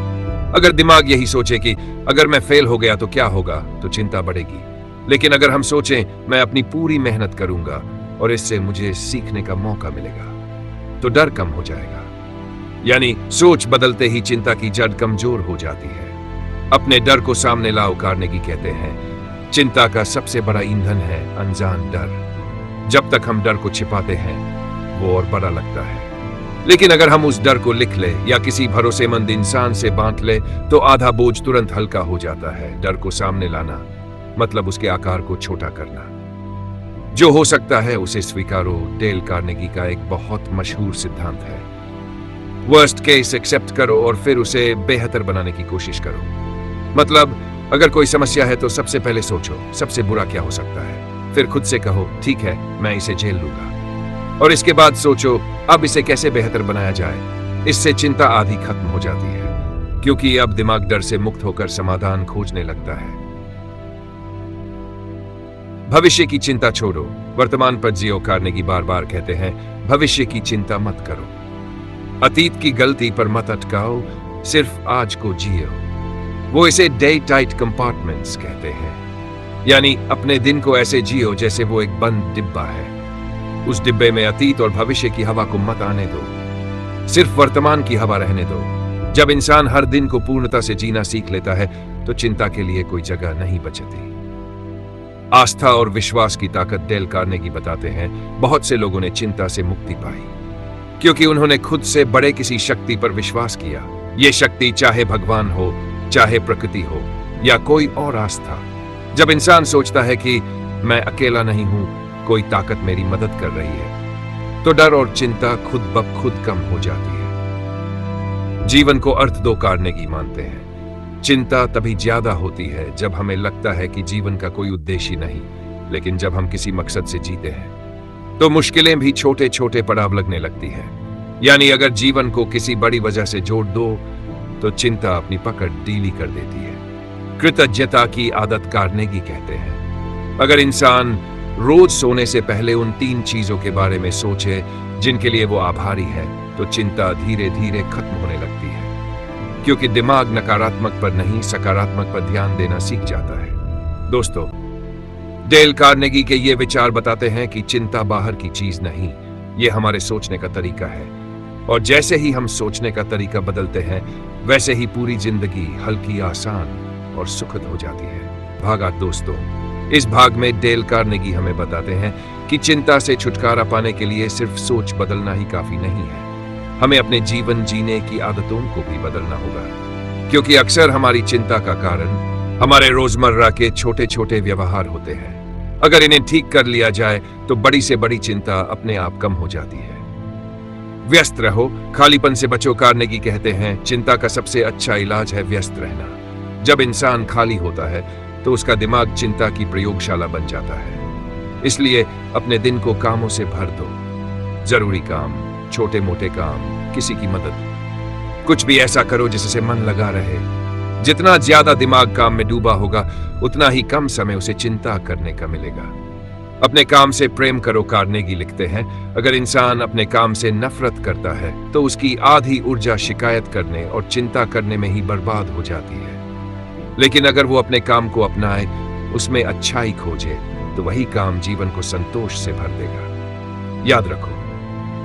अगर दिमाग यही सोचे कि अगर मैं फेल हो गया तो क्या होगा, तो चिंता बढ़ेगी। लेकिन अगर हम सोचें मैं अपनी पूरी मेहनत करूंगा और इससे मुझे सीखने का मौका मिलेगा, तो डर कम हो जाएगा। यानी सोच बदलते ही चिंता की जड़ कमजोर हो जाती है। अपने डर को सामने लाओ। कार्नेगी कहते हैं, चिंता का सबसे बड़ा ईंधन है अनजान डर। जब तक हम डर को छिपाते हैं वो और बड़ा लगता है, लेकिन अगर हम उस डर को लिख ले या किसी भरोसेमंद इंसान से बांट ले तो आधा बोझ तुरंत हल्का हो जाता है। डर को सामने लाना मतलब उसके आकार को छोटा करना। जो हो सकता है उसे स्वीकारो। डेल कार्नेगी का एक बहुत मशहूर सिद्धांत है, वर्स्ट केस एक्सेप्ट करो और फिर उसे बेहतर बनाने की कोशिश करो। मतलब अगर कोई समस्या है तो सबसे पहले सोचो सबसे बुरा क्या हो सकता है, फिर खुद से कहो ठीक है मैं इसे झेल लूंगा, और इसके बाद सोचो अब इसे कैसे बेहतर बनाया जाए। इससे चिंता आधी खत्म हो जाती है, क्योंकि अब दिमाग डर से मुक्त होकर समाधान खोजने लगता है। भविष्य की चिंता छोड़ो, वर्तमान पर जियो। कार्नेगी बार बार कहते हैं, भविष्य की चिंता मत करो, अतीत की गलती पर मत अटकाओ, सिर्फ आज को जियो। वो इसे डे टाइट कंपार्टमेंट्स कहते हैं, यानी अपने दिन को ऐसे जियो जैसे वो एक बंद डिब्बा है। उस डिब्बे में अतीत और भविष्य की हवा को मत आने दो, सिर्फ वर्तमान की हवा रहने दो। जब इंसान हर दिन को पूर्णता से जीना सीख लेता है तो चिंता के लिए कोई जगह नहीं बचती। आस्था और विश्वास की ताकत। डेल कार्नेगी बताते हैं, बहुत से लोगों ने चिंता से मुक्ति पाई क्योंकि उन्होंने खुद से बड़े किसी शक्ति पर विश्वास किया। ये शक्ति चाहे भगवान हो, चाहे प्रकृति हो या कोई और आस्था। जब इंसान सोचता है कि मैं अकेला नहीं हूं, कोई ताकत मेरी मदद कर रही है, तो डर और चिंता खुद ब खुद कम हो जाती है। जीवन को अर्थ दो। कार्नेगी मानते हैं, चिंता तभी ज्यादा होती है जब हमें लगता है कि जीवन का कोई उद्देश्य नहीं, लेकिन जब हम किसी मकसद से जीते हैं तो मुश्किलें भी छोटे छोटे पड़ाव लगने लगती हैं। यानी अगर जीवन को किसी बड़ी वजह से जोड़ दो तो चिंता अपनी पकड़ ढीली कर देती है। कृतज्ञता की आदत। कार्नेगी कहते हैं, अगर इंसान रोज सोने से पहले उन 3 चीजों के बारे में सोचे जिनके लिए वो आभारी है तो चिंता धीरे धीरे खत्म होने लगती है, क्योंकि दिमाग नकारात्मक पर नहीं सकारात्मक पर ध्यान देना सीख जाता है। दोस्तों, डेल कार्नेगी के ये विचार बताते हैं कि चिंता बाहर की चीज नहीं, ये हमारे सोचने का तरीका है, और जैसे ही हम सोचने का तरीका बदलते हैं वैसे ही पूरी जिंदगी हल्की, आसान और सुखद हो जाती है। भाग 8 दोस्तों, इस भाग में डेल कार्नेगी हमें बताते हैं कि चिंता से छुटकारा पाने के लिए सिर्फ सोच बदलना ही काफी नहीं है, हमें अपने जीवन जीने की आदतों को भी बदलना होगा, क्योंकि अक्सर हमारी चिंता का कारण हमारे रोजमर्रा के छोटे छोटे व्यवहार होते हैं। अगर इन्हें ठीक कर लिया जाए तो बड़ी से बड़ी चिंता अपने आप कम हो जाती है। व्यस्त रहो, खालीपन से बचो। कार्नेगी कहते हैं चिंता का सबसे अच्छा इलाज है व्यस्त रहना। जब इंसान खाली होता है तो उसका दिमाग चिंता की प्रयोगशाला बन जाता है। इसलिए अपने दिन को कामों से भर दो। जरूरी काम, छोटे मोटे काम, किसी की मदद, कुछ भी ऐसा करो जिससे मन लगा रहे। जितना ज्यादा दिमाग काम में डूबा होगा उतना ही कम समय उसे चिंता करने का मिलेगा। अपने काम से प्रेम करो। कार्नेगी लिखते हैं अगर इंसान अपने काम से नफरत करता है तो उसकी आधी ऊर्जा शिकायत करने और चिंता करने में ही बर्बाद हो जाती है। लेकिन अगर वो अपने काम को अपनाए, उसमें अच्छाई खोजे, तो वही काम जीवन को संतोष से भर देगा। याद रखो,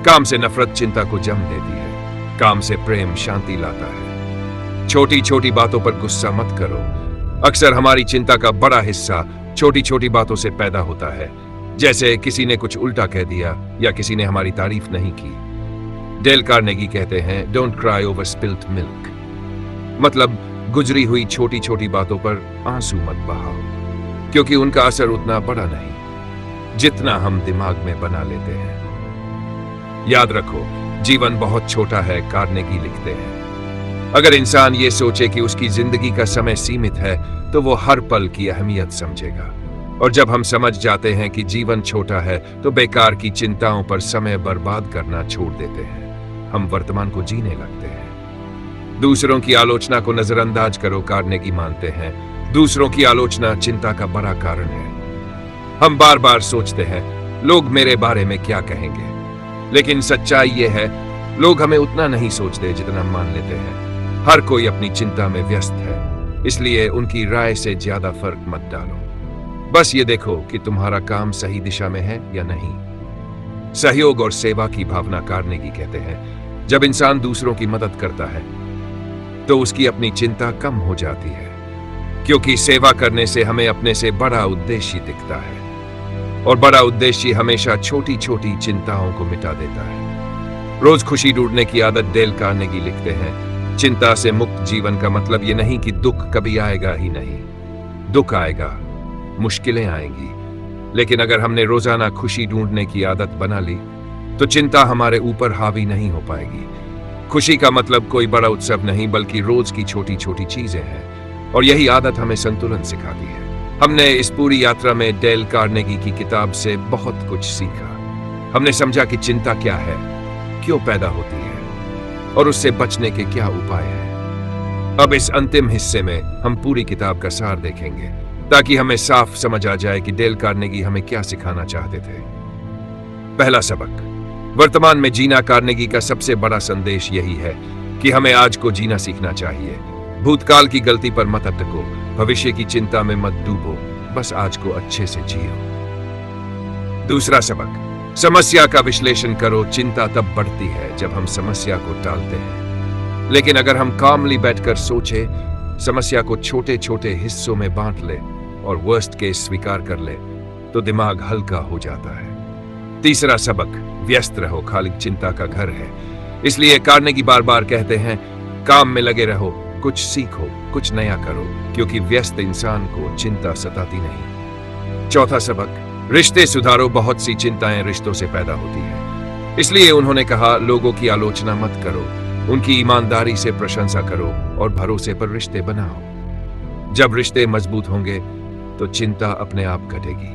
काम से नफरत चिंता को जन्म देती है, काम से प्रेम शांति लाता है। छोटी छोटी बातों पर गुस्सा मत करो। अक्सर हमारी चिंता का बड़ा हिस्सा छोटी छोटी बातों से पैदा होता है, जैसे किसी ने कुछ उल्टा कह दिया या किसी ने हमारी तारीफ नहीं की। डेल कार्नेगी कहते हैं don't cry over spilt milk, मतलब गुजरी हुई छोटी छोटी बातों पर आंसू मत बहाओ, क्योंकि उनका असर उतना बड़ा नहीं जितना हम दिमाग में बना लेते हैं। याद रखो, जीवन बहुत छोटा है। कार्नेगी लिखते हैं अगर इंसान ये सोचे कि उसकी जिंदगी का समय सीमित है तो वो हर पल की अहमियत समझेगा। और जब हम समझ जाते हैं कि जीवन छोटा है तो बेकार की चिंताओं पर समय बर्बाद करना छोड़ देते हैं। हम वर्तमान को जीने लगते हैं। दूसरों की आलोचना को नजरअंदाज करो। कार्नेगी मानते हैं दूसरों की आलोचना चिंता का बड़ा कारण है। हम बार बार सोचते हैं लोग मेरे बारे में क्या कहेंगे, लेकिन सच्चाई यह है लोग हमें उतना नहीं सोचते जितना मान लेते हैं। हर कोई अपनी चिंता में व्यस्त है, इसलिए उनकी राय से ज्यादा फर्क मत डालो। बस ये देखो कि तुम्हारा काम सही दिशा में है या नहीं। सहयोग और सेवा की भावना। कार्नेगी कहते हैं जब इंसान दूसरों की मदद करता है तो उसकी अपनी चिंता कम हो जाती है, क्योंकि सेवा करने से हमें अपने से बड़ा उद्देश्य दिखता है, और बड़ा उद्देश्य हमेशा छोटी छोटी चिंताओं को मिटा देता है। रोज खुशी ढूंढने की आदत। डेल कार्नेगी लिखते हैं चिंता से मुक्त जीवन का मतलब ये नहीं कि दुख कभी आएगा ही नहीं। दुख आएगा, मुश्किलें आएंगी, लेकिन अगर हमने रोजाना खुशी ढूंढने की आदत बना ली तो चिंता हमारे ऊपर हावी नहीं हो पाएगी। खुशी का मतलब कोई बड़ा उत्सव नहीं, बल्कि रोज की छोटी छोटी चीजें हैं, और यही आदत हमें संतुलन सिखाती है। हमने इस पूरी यात्रा में डेल कार्नेगी की किताब से बहुत कुछ सीखा। हमने समझा कि चिंता क्या है, क्यों पैदा होती है, और उससे बचने के क्या उपाय हैं। अब इस अंतिम हिस्से में हम पूरी किताब का सार देखेंगे, ताकि हमें साफ समझ आ जाए कि डेल कार्नेगी हमें क्या सिखाना चाहते थे। पहला सबक, वर्तमान में जीना। कार्नेगी का सबसे बड़ा संदेश यही है कि हमें आज को जीना सीखना चाहिए। भूतकाल की गलती पर मत अटको, भविष्य की चिंता में मत डूबो, बस आज को अच्छे से जियो। दूसरा सबक, समस्या का विश्लेषण करो। चिंता तब बढ़ती है जब हम समस्या को टालते हैं, लेकिन अगर हम कामली बैठकर सोचे, समस्या को छोटे छोटे हिस्सों में बांट ले और वर्स्ट केस स्वीकार कर ले, तो दिमाग हल्का हो जाता है। तीसरा सबक, व्यस्त रहो, खाली चिंता का घर है। इसलिए कार्नेगी बार बार कहते हैं काम में लगे रहो, कुछ सीखो, कुछ नया करो, क्योंकि व्यस्त इंसान को चिंता सताती नहीं। चौथा सबक, रिश्ते सुधारो। बहुत सी चिंताएं रिश्तों से पैदा होती हैं, इसलिए उन्होंने कहा लोगों की आलोचना मत करो, उनकी ईमानदारी से प्रशंसा करो और भरोसे पर रिश्ते बनाओ। जब रिश्ते मजबूत होंगे तो चिंता अपने आप घटेगी।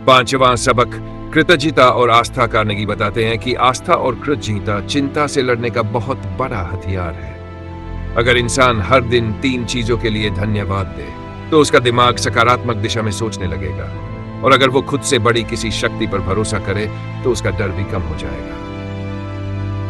पांचवा सबक, कृतज्ञता और आस्था। कार्नेगी बताते हैं कि आस्था और कृतज्ञता चिंता से लड़ने का बहुत बड़ा हथियार है। अगर इंसान हर दिन 3 चीजों के लिए धन्यवाद दे तो उसका दिमाग सकारात्मक दिशा में सोचने लगेगा, और अगर वो खुद से बड़ी किसी शक्ति पर भरोसा करे तो उसका डर भी कम हो जाएगा।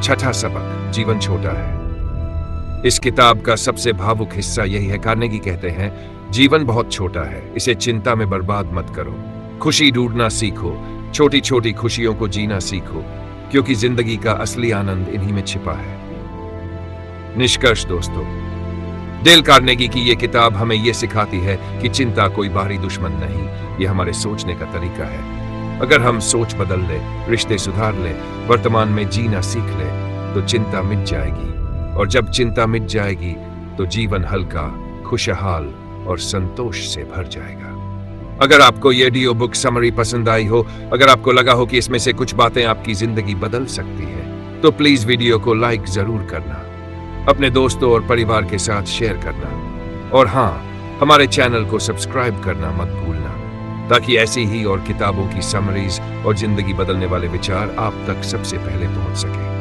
छठा सबक, जीवन छोटा है। इस किताब का सबसे भावुक हिस्सा यही है। कार्नेगी कहते हैं जीवन बहुत छोटा है, इसे चिंता में बर्बाद मत करो। खुशी ढूंढना सीखो, छोटी छोटी खुशियों को जीना सीखो, क्योंकि जिंदगी का असली आनंद इन्हीं में छिपा है। निष्कर्ष दोस्तों, डेल कार्नेगी की ये किताब हमें ये सिखाती है कि चिंता कोई बाहरी दुश्मन नहीं, ये हमारे सोचने का तरीका है। अगर हम सोच बदल ले, रिश्ते सुधार ले, वर्तमान में जीना सीख ले, तो चिंता मिट जाएगी, और जब चिंता मिट जाएगी तो जीवन हल्का, खुशहाल और संतोष से भर जाएगा। अगर आपको ये ऑडियो बुक समरी पसंद आई हो, अगर आपको लगा हो कि इसमें से कुछ बातें आपकी जिंदगी बदल सकती है, तो प्लीज वीडियो को लाइक जरूर करना, अपने दोस्तों और परिवार के साथ शेयर करना, और हाँ, हमारे चैनल को सब्सक्राइब करना मत भूलना, ताकि ऐसी ही और किताबों की समरीज और जिंदगी बदलने वाले विचार आप तक सबसे पहले पहुंच सके।